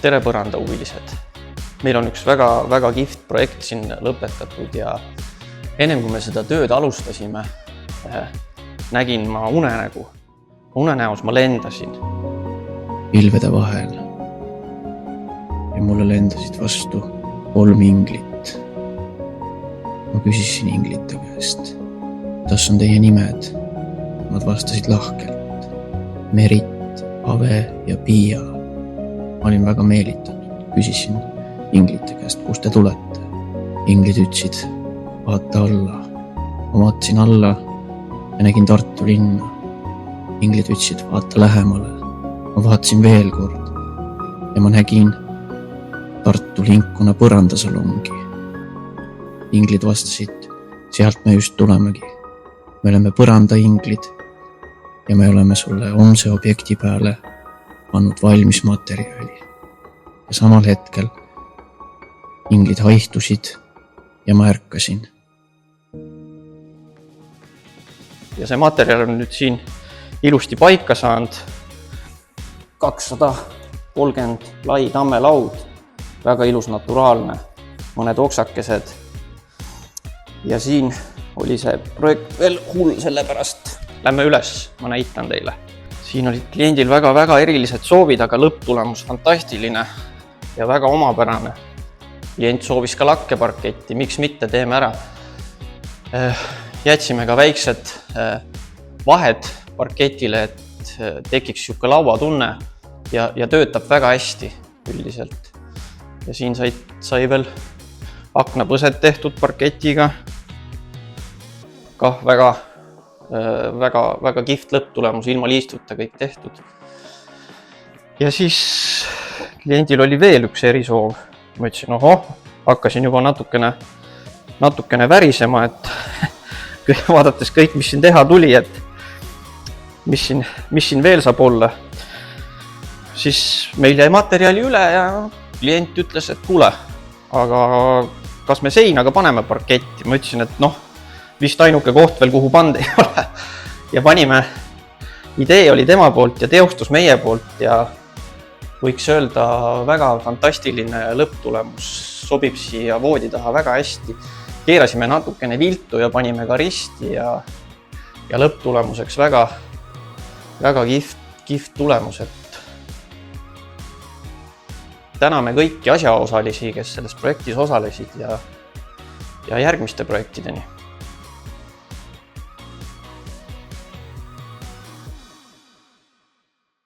tere põrandahuvilised! Meil on üks väga kihvt projekt siin lõpetatud ja ennem kui me seda tööd alustasime, nägin ma unenägu. Unenäos ma lendasin pilvede vahel ja mulle lendasid vastu 3 inglit. Ma küsisin inglite käest, kuidas on teie nimed? Nad vastasid lahkelt. Merit, Ave ja Pia. Ma olin väga meelitatud. Küsisin inglite käest, kust te tulete? Inglid ütlesid, vaata alla. Ma vaatasin alla ja nägin Tartu linna. Inglid ütlesid, vaata lähemale. Ma vaatasin veel kord ja ma nägin Tartu linkuna põrandasalongi. Inglid vastasid, sealt me just tulemegi. Me oleme põrandainglid ja me oleme sulle homse objekti peale pannud valmis materjali. Ja samal hetkel inglid haihtusid ja ma ärkasin. Ja see materjal on nüüd siin ilusti paika saanud. 230 lai tammelaud, väga ilus naturaalne, mõned oksakesed. Ja siin oli see projekt veel hull, sellepärast lähme üles, ma näitan teile. Siin olid kliendil väga erilised soovid, aga lõpptulemus fantastiline ja väga omapärane. Klient soovis ka lakkeparketti, miks mitte, teeme ära. Jätsime ka väiksed vahed parketile, et tekiks siuke lauatunne ja töötab väga hästi üldiselt. Ja siin sai veel aknapõsed tehtud parketiga. Kah väga kihvt lõpptulemus, ilma liistuta kõik tehtud. Ja siis kliendil oli veel üks erisoov. Ma ütlesin, hakkasin juba natukene värisema, et vaadates kõik, mis siin teha tuli, et mis siin veel saab olla. Siis meil jäi materjali üle ja klient ütles, et kuule, aga kas me seinaga paneme parketti? Ma ütlesin, et vist ainuke koht veel, kuhu panda ei ole. Ja panime, idee oli tema poolt ja teostus meie poolt ja võiks öelda väga fantastiline lõpptulemus, sobib siia voodi taha väga hästi. Keerasime natukene viltu ja panime ka risti ja lõpptulemuseks väga kihvt tulemus. Täname kõiki asjaosalisi, kes selles projektis osalesid ja järgmiste projektideni.